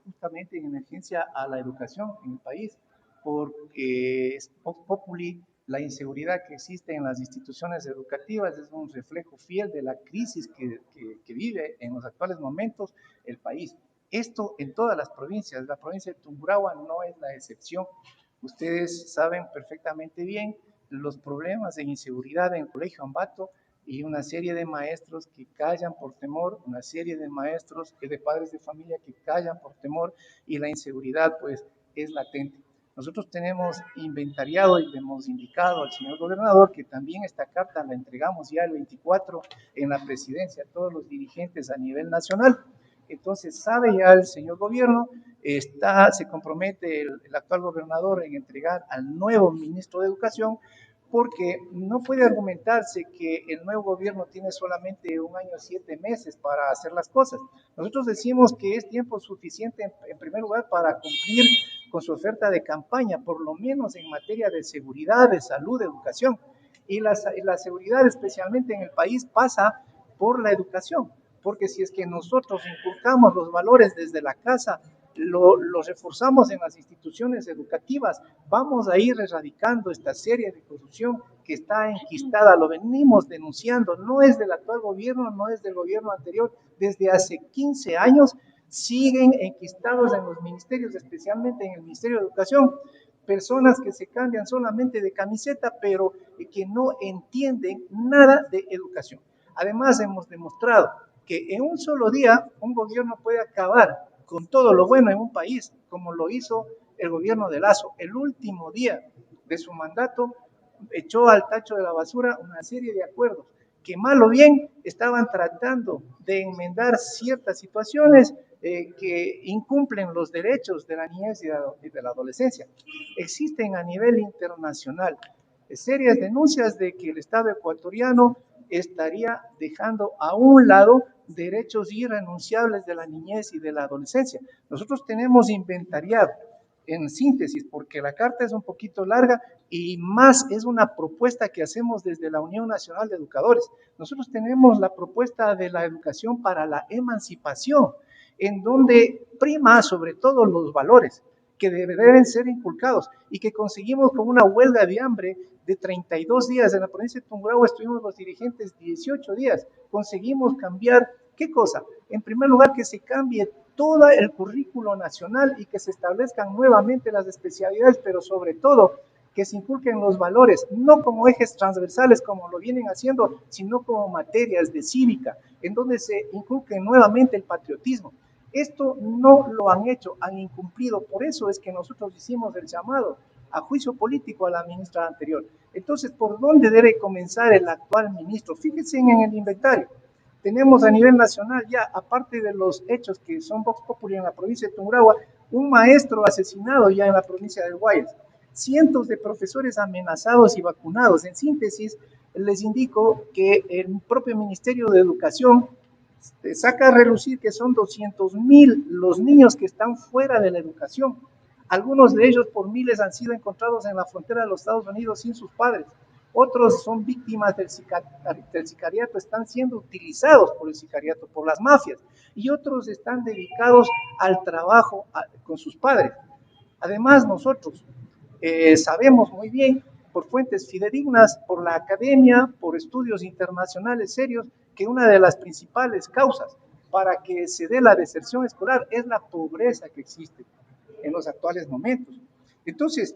justamente en emergencia a la educación en el país, porque es populi la inseguridad que existe en las instituciones educativas, es un reflejo fiel de la crisis que vive en los actuales momentos el país. Esto en todas las provincias, la provincia de Tungurahua no es la excepción. Ustedes saben perfectamente bien los problemas de inseguridad en el Colegio Ambato y una serie de maestros que callan por temor, una serie de maestros y de padres de familia que callan por temor, y la inseguridad pues es latente. Nosotros tenemos inventariado y le hemos indicado al señor gobernador que también esta carta la entregamos ya el 24 en la presidencia a todos los dirigentes a nivel nacional. Entonces sabe ya el señor gobierno, se compromete el actual gobernador en entregar al nuevo ministro de Educación, porque no puede argumentarse que el nuevo gobierno tiene solamente 1 año 7 meses para hacer las cosas. Nosotros decimos que es tiempo suficiente, en primer lugar, para cumplir con su oferta de campaña, por lo menos en materia de seguridad, de salud, de educación. Y la seguridad, especialmente en el país, pasa por la educación, porque si es que nosotros inculcamos los valores desde la casa, lo reforzamos en las instituciones educativas, vamos a ir erradicando esta serie de corrupción que está enquistada, lo venimos denunciando, no es del actual gobierno, no es del gobierno anterior, desde hace 15 años siguen enquistados en los ministerios, especialmente en el Ministerio de Educación, personas que se cambian solamente de camiseta, pero que no entienden nada de educación. Además, hemos demostrado que en un solo día un gobierno puede acabar con todo lo bueno en un país, como lo hizo el gobierno de Lazo. El último día de su mandato echó al tacho de la basura una serie de acuerdos que mal o bien estaban tratando de enmendar ciertas situaciones que incumplen los derechos de la niñez y de la adolescencia. Existen a nivel internacional serias denuncias de que el Estado ecuatoriano estaría dejando a un lado derechos irrenunciables de la niñez y de la adolescencia. Nosotros tenemos inventariado, en síntesis, porque la carta es un poquito larga y más es una propuesta que hacemos desde la Unión Nacional de Educadores. Nosotros tenemos la propuesta de la educación para la emancipación, en donde prima sobre todo los valores que deben ser inculcados y que conseguimos con una huelga de hambre de 32 días. En la provincia de Tungurahua estuvimos los dirigentes 18 días. Conseguimos cambiar, ¿qué cosa? En primer lugar, que se cambie todo el currículo nacional y que se establezcan nuevamente las especialidades, pero sobre todo que se inculquen los valores, no como ejes transversales como lo vienen haciendo, sino como materias de cívica, en donde se inculque nuevamente el patriotismo. Esto no lo han hecho, han incumplido, por eso es que nosotros hicimos el llamado a juicio político a la ministra anterior. Entonces, ¿por dónde debe comenzar el actual ministro? Fíjense en el inventario. Tenemos a nivel nacional ya, aparte de los hechos que son vox populi en la provincia de Tungurahua, un maestro asesinado ya en la provincia del Guayas, cientos de profesores amenazados y vacunados. En síntesis, les indico que el propio Ministerio de Educación saca a relucir que son 200,000 los niños que están fuera de la educación. Algunos de ellos por miles han sido encontrados en la frontera de los Estados Unidos sin sus padres. Otros son víctimas del sicariato, están siendo utilizados por el sicariato, por las mafias, y otros están dedicados al trabajo con sus padres. Además, nosotros sabemos muy bien, por fuentes fidedignas, por la academia, por estudios internacionales serios, que una de las principales causas para que se dé la deserción escolar es la pobreza que existe en los actuales momentos. Entonces,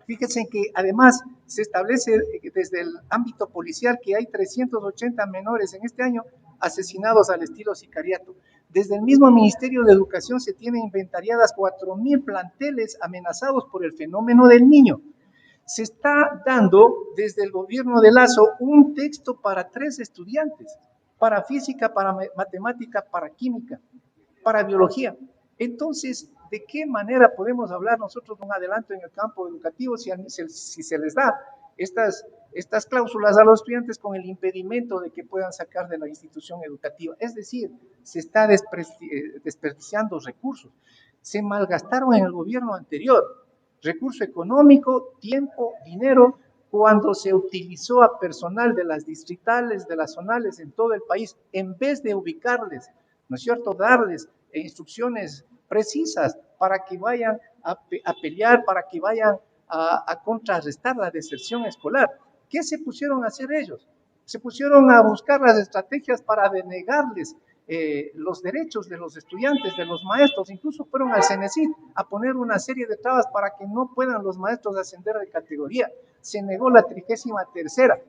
fíjense que además se establece desde el ámbito policial que hay 380 menores en este año asesinados al estilo sicariato. Desde el mismo Ministerio de Educación se tienen inventariadas 4,000 planteles amenazados por el fenómeno del niño. Se está dando desde el gobierno de Lazo un texto para 3 estudiantes, para física, para matemática, para química, para biología. Entonces, ¿de qué manera podemos hablar nosotros de un adelanto en el campo educativo si se les da estas cláusulas a los estudiantes con el impedimento de que puedan sacar de la institución educativa? Es decir, se está desperdiciando recursos. Se malgastaron en el gobierno anterior recurso económico, tiempo, dinero, cuando se utilizó a personal de las distritales, de las zonales en todo el país, en vez de ubicarles, ¿no es cierto?, darles instrucciones precisas para que vayan a pelear, para que vayan a contrarrestar la deserción escolar. ¿Qué se pusieron a hacer ellos? Se pusieron a buscar las estrategias para denegarles los derechos de los estudiantes, de los maestros, incluso fueron al CENESID a poner una serie de trabas para que no puedan los maestros ascender de categoría. Se negó la 33ª.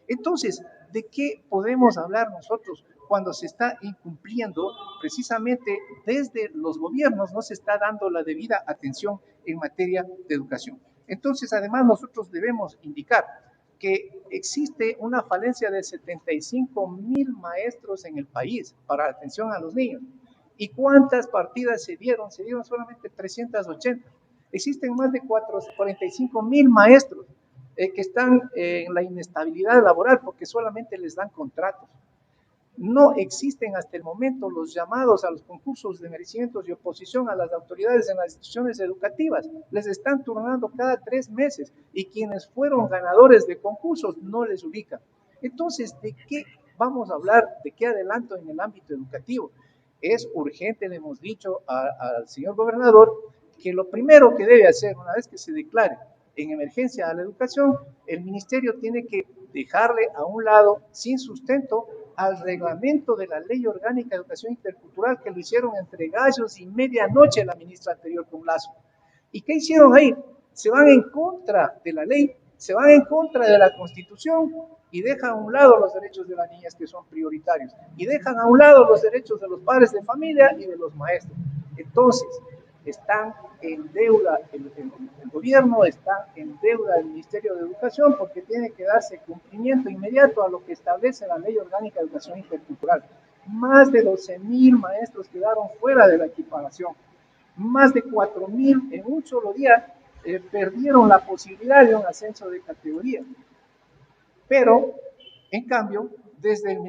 Entonces, ¿de qué podemos hablar nosotros cuando se está incumpliendo precisamente desde los gobiernos, no se está dando la debida atención en materia de educación? Entonces, además, nosotros debemos indicar que existe una falencia de 75,000 maestros en el país para atención a los niños. ¿Y cuántas partidas se dieron? Se dieron solamente 380. Existen más de 45,000 maestros que están en la inestabilidad laboral porque solamente les dan contratos. No existen hasta el momento los llamados a los concursos de merecimientos y oposición a las autoridades en las instituciones educativas. Les están turnando cada 3 meses y quienes fueron ganadores de concursos no les ubican. Entonces, ¿de qué vamos a hablar? ¿De qué adelanto en el ámbito educativo? Es urgente, le hemos dicho al señor gobernador, que lo primero que debe hacer una vez que se declare en emergencia a la educación, el ministerio tiene que dejarle a un lado, sin sustento, al reglamento de la Ley Orgánica de Educación Intercultural que lo hicieron entre gallos y medianoche la ministra anterior con Lazo. ¿Y qué hicieron ahí? Se van en contra de la ley, se van en contra de la Constitución y dejan a un lado los derechos de las niñas que son prioritarios y dejan a un lado los derechos de los padres de familia y de los maestros. Entonces, están en deuda el gobierno, está en deuda el Ministerio de Educación porque tiene que darse cumplimiento inmediato a lo que establece la Ley Orgánica de Educación Intercultural. Más de 12,000 maestros quedaron fuera de la equiparación. Más de 4,000 en un solo día perdieron la posibilidad de un ascenso de categoría. Pero, en cambio, desde el